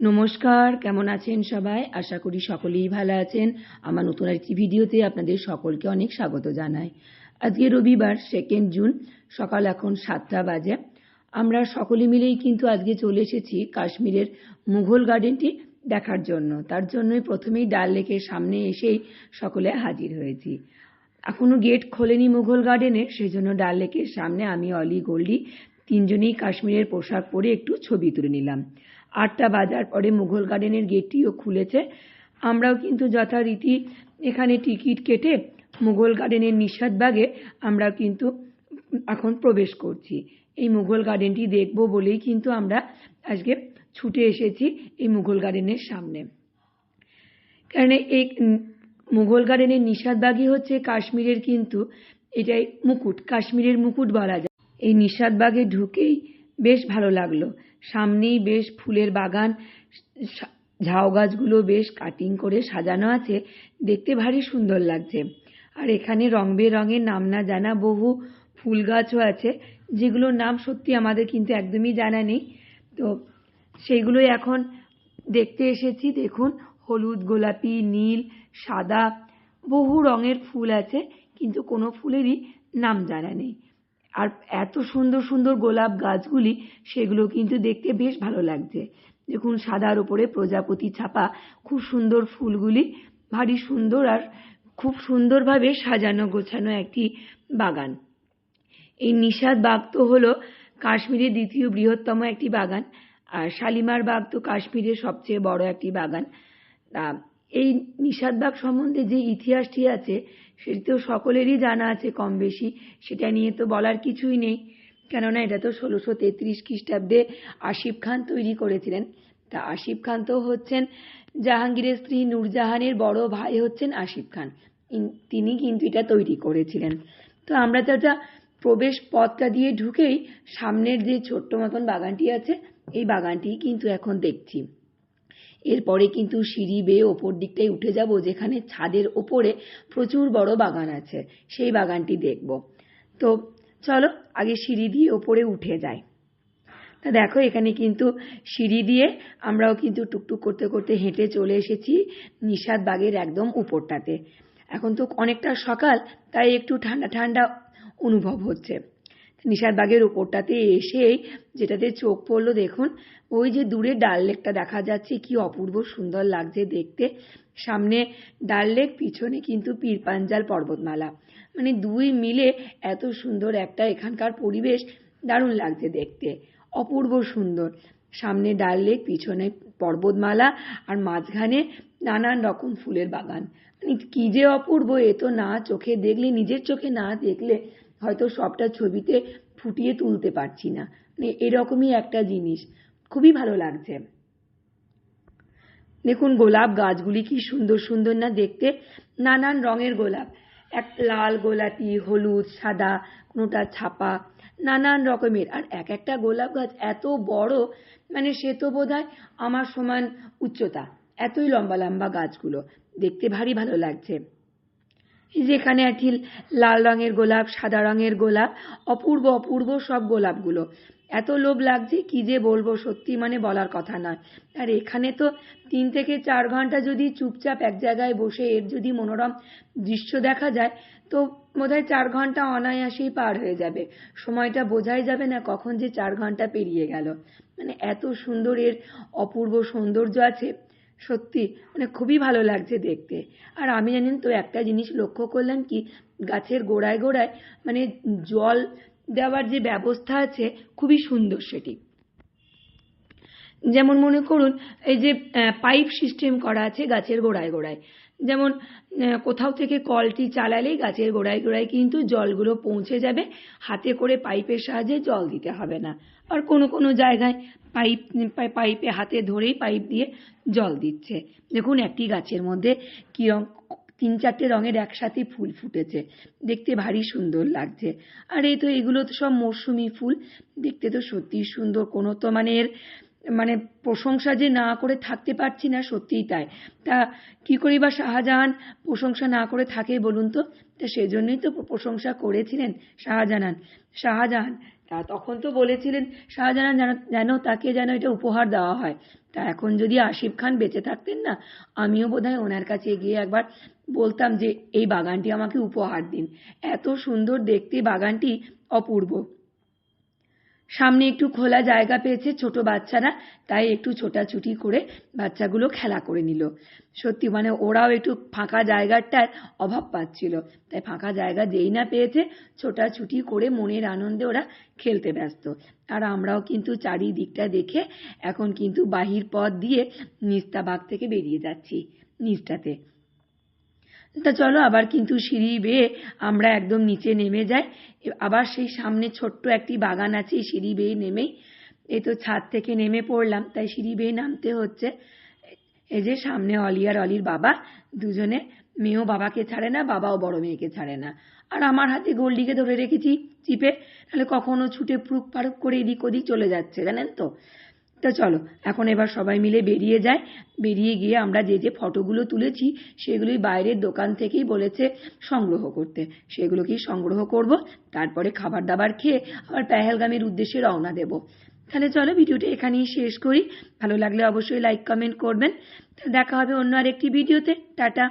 নমস্কার, কেমন আছেন সবাই? আশা করি সকলেই ভালো আছেন। আমার নতুন একটি ভিডিওতে আপনাদের সকলকে অনেক স্বাগত জানাই। আজকে রবিবার 2 জুন, সকাল এখন 7টা বাজে। আমরা সকলে মিলেই কিন্তু আজকে চলে এসেছি কাশ্মীরের মুঘল গার্ডেনটি দেখার জন্য। তার জন্যই প্রথমেই ডাল লেকের সামনে এসেই সকলে হাজির হয়েছি। এখনো গেট খোলেনি মুঘল গার্ডেনের, সেই জন্য ডাল লেকের সামনে আমি, অলি, গোল্ডি তিনজনেই কাশ্মীরের পোশাক পরে একটু ছবি তুলে নিলাম। 8টা বাজার পরে মুঘল গার্ডেনের গেটটিও খুলেছে। আমরাও কিন্তু যথারীতি এখানে টিকিট কেটে মুঘল গার্ডেনের নিষাদবাগে আমরা কিন্তু এখন প্রবেশ করছি। এই মুঘল গার্ডেনটি দেখব বলেই কিন্তু আমরা আজকে ছুটে এসেছি এই মুঘল গার্ডেনের সামনে। কারণ এই মুঘল গার্ডেনের নিষাদবাগই হচ্ছে কাশ্মীরের কিন্তু এটাই মুকুট, কাশ্মীরের মুকুট বলা যায়। এই নিষাদবাগে ঢুকেই বেশ ভালো লাগলো। সামনেই বেশ ফুলের বাগান, ঝাউ গাছগুলো বেশ কাটিং করে সাজানো আছে, দেখতে ভারী সুন্দর লাগছে। আর এখানে রং বেরঙের নাম না জানা বহু ফুল গাছও আছে, যেগুলোর নাম সত্যি আমাদের কিন্তু একদমই জানা নেই। তো সেইগুলোই এখন দেখতে এসেছি। দেখুন, হলুদ, গোলাপি, নীল, সাদা বহু রঙের ফুল আছে, কিন্তু কোনো ফুলেরই নাম জানা নেই। আর এত সুন্দর সুন্দর গোলাপ গাছগুলি, সেগুলো কিন্তু দেখতে বেশ ভালো লাগছে। দেখুন, সাদার উপরে প্রজাপতি ছাপা খুব সুন্দর ফুলগুলি, ভারী সুন্দর আর খুব সুন্দরভাবে সাজানো গোছানো একটি বাগান। এই নিষাদ বাগ তো হলো কাশ্মীরের দ্বিতীয় বৃহত্তম একটি বাগান, আর শালিমার বাগ তো কাশ্মীরের সবচেয়ে বড় একটি বাগান। এই নিষাদবাগ সম্বন্ধে যে ইতিহাসটি আছে সেটি তো সকলেরই জানা আছে কম বেশি, সেটা নিয়ে তো বলার কিছুই নেই। কেননা এটা তো 1633 খ্রিস্টাব্দে আসিফ খান তৈরি করেছিলেন। তা আসিফ খান তো হচ্ছেন জাহাঙ্গীরের স্ত্রী নূরজাহানের বড় ভাই, হচ্ছেন আসিফ খান। তিনি কিন্তু এটা তৈরি করেছিলেন। তো আমরা যেটা প্রবেশ পথটা দিয়ে ঢুকেই সামনের যে ছোট্ট মতন বাগানটি আছে, এই বাগানটি কিন্তু এখন দেখছি। এরপরে কিন্তু সিঁড়ি বেয়ে ওপর দিকটায় উঠে যাব, যেখানে ছাদের ওপরে প্রচুর বড় বাগান আছে, সেই বাগানটি দেখব। তো চলো আগে সিঁড়ি দিয়ে ওপরে উঠে যাই। তা দেখো, এখানে কিন্তু সিঁড়ি দিয়ে আমরাও কিন্তু টুকটুক করতে করতে হেঁটে চলে এসেছি নিষাদ বাগের একদম উপরটাতে। এখন তো অনেকটা সকাল, তাই একটু ঠান্ডা ঠান্ডা অনুভব হচ্ছে। নিষাদ বাগের উপরটাতে এসেই যেটাতে চোখ পড়লো, দেখুন ওই যে দূরে ডাল লেকটা দেখা যাচ্ছে, কি অপূর্ব সুন্দর লাগছে দেখতে। সামনে ডাল লেক, পিছনে কিন্তু পীরপাঞ্জাল পর্বতমালা, মানে দুই মিলে এত সুন্দর একটা এখানকার পরিবেশ, দারুণ লাগছে দেখতে, অপূর্ব সুন্দর। সামনে ডাল লেক, পিছনে পর্বতমালা, আর মাঝখানে নানান রকম ফুলের বাগান। মানে কি যে অপূর্ব, এ তো না চোখে দেখলে, নিজের চোখে না দেখলে হয়তো সবটা ছবিতে ফুটিয়ে তুলতে পারছি না। মানে এরকমই একটা জিনিস, খুবই ভালো লাগছে। দেখুন, গোলাপ গাছগুলি কি সুন্দর সুন্দর না দেখতে, নানান রঙের গোলাপ, এক লাল, গোলাপি, হলুদ, সাদা, কোনোটা ছাপা, নানান রকমের। আর এক একটা গোলাপ গাছ এত বড়, মানে সে তো বোধহয় আমার সমান উচ্চতা, এতই লম্বা লম্বা গাছগুলো, দেখতে ভারী ভালো লাগছে। যেখানে একটি লাল রঙের গোলাপ, সাদা রঙের গোলাপ, অপূর্ব অপূর্ব সব গোলাপগুলো, এত লোভ লাগছে কি যে বলবো, সত্যি মানে বলার কথা নয়। আর এখানে তো 3 থেকে 4 ঘন্টা যদি চুপচাপ এক জায়গায় বসে এর যদি মনোরম দৃশ্য দেখা যায়, তো বোধহয় 4 ঘন্টা অনায়াসেই পার হয়ে যাবে, সময়টা বোঝাই যাবে না কখন যে 4 ঘন্টা পেরিয়ে গেল। মানে এত সুন্দর এর অপূর্ব সৌন্দর্য আছে, সত্যি মানে খুবই ভালো লাগছে দেখতে। আর আমি জানেন তো একটা জিনিস লক্ষ্য করলাম, কি গাছের গোড়ায় গোড়ায় মানে জল দেওয়ার যে ব্যবস্থা আছে, খুবই সুন্দর সেটি। যেমন মনে করুন এই যে পাইপ সিস্টেম করা আছে গাছের গোড়ায় গোড়ায়, যেমন কোথাও থেকে কলটি চালালেই গাছের গোড়ায় গোড়ায় কিন্তু জলগুলো পৌঁছে যাবে, হাতে করে পাইপের সাহায্যে জল দিতে হবে না। আর কোনো কোনো জায়গায় পাইপে হাতে ধরেই পাইপ দিয়ে জল দিচ্ছে। দেখুন, একটি গাছের মধ্যে কি রং, 3-4টে রঙের একসাথে ফুল ফুটেছে, দেখতে ভারী সুন্দর লাগছে। আর এই তো এগুলো তো সব মরশুমি ফুল, দেখতে তো সত্যি সুন্দর, কোনো তো মানে প্রশংসা যে না করে থাকতে পারছি না, সত্যিই তাই। তা কি করি বা শাহজাহান প্রশংসা না করে থাকে বলুন তো? তা সেজন্যই তো প্রশংসা করেছিলেন শাহজাহান। তা তখন তো বলেছিলেন শাহজাহান যেন তাকে যেন এটা উপহার দেওয়া হয়। তা এখন যদি আসিফ খান বেঁচে থাকতেন না, আমিও বোধহয় ওনার কাছে গিয়ে একবার বলতাম যে এই বাগানটি আমাকে উপহার দিন। এত সুন্দর দেখতে বাগানটি, অপূর্ব। সামনে একটু খোলা জায়গা পেয়েছে ছোট বাচ্চারা, তাই একটু ছোটাছুটি করে বাচ্চাগুলো খেলা করে নিল। সত্যি মানে ওরাও একটু ফাঁকা জায়গাটার অভাব পাচ্ছিল, তাই ফাঁকা জায়গা যেই না পেয়েছে ছোটাছুটি করে মনের আনন্দে ওরা খেলতে ব্যস্ত। আর আমরাও কিন্তু চারিদিকটা দেখে এখন কিন্তু বাহির পথ দিয়ে নিস্তাবাগ থেকে বেরিয়ে যাচ্ছি নিচটাতে। তা চলো আবার কিন্তু সিঁড়ি বেয়ে আমরা একদম নিচে নেমে যাই। আবার সেই সামনে ছোট্ট একটি বাগান আছে, এই সিঁড়ি বেয়ে নেমেই। এই তো ছাদ থেকে নেমে পড়লাম, তাই সিঁড়ি বেয়ে নামতে হচ্ছে। এই যে সামনে অলি আর অলির বাবা, দুজনে, মেয়েও বাবাকে ছাড়ে না, বাবাও বড় মেয়েকে ছাড়ে না। আর আমার হাতে গোল্ডিকে ধরে রেখেছি চিপে, তাহলে কখনো ছুটে পুরুক পারুক করে এদিক ওদিক চলে যাচ্ছে, জানেন তো। তা চলো এখন এবার সবাই মিলে বেরিয়ে যায়। বেরিয়ে গিয়ে আমরা যে যে ফটোগুলো তুলেছি সেগুলোই বাইরের দোকান থেকেই বলেছে সংগ্রহ করতে, সেগুলোকেই সংগ্রহ করব। তারপরে খাবার দাবার খেয়ে আবার পেহেলগামের উদ্দেশ্যে রওনা দেব। তাহলে চলো ভিডিওটা এখানেই শেষ করি। ভালো লাগলে অবশ্যই লাইক কমেন্ট করবেন। দেখা হবে অন্য আরেকটি ভিডিওতে। টাটা।